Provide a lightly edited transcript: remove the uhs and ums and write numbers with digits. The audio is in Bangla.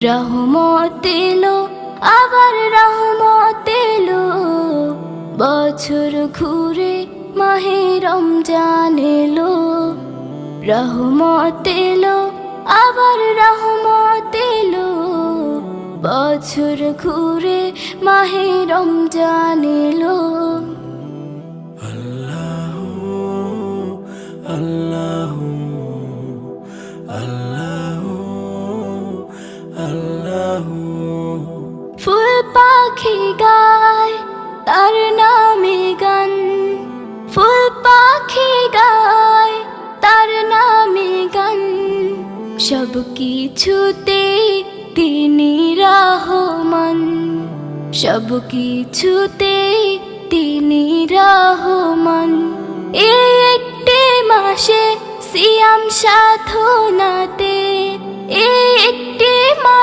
রহমত এলো, আবার রহমত এলো, বছর ঘুরে মাহে রমজান এলো। রহমত এলো, আবার রহমত এলো, বছর ঘুরে মাহে রমজান এলো। আল্লাহু আল্লাহু আল্লাহু আল্লাহু। ফুল পাখি গায় তার নামে গান, ফুল পাখি গায় তার নামে গান, সব কিছুতে তিনি রহমান, সব কিছুতে তিনি রহমান। এই একটি মাসে সিয়াম সাধনাতে, এই একটি মাস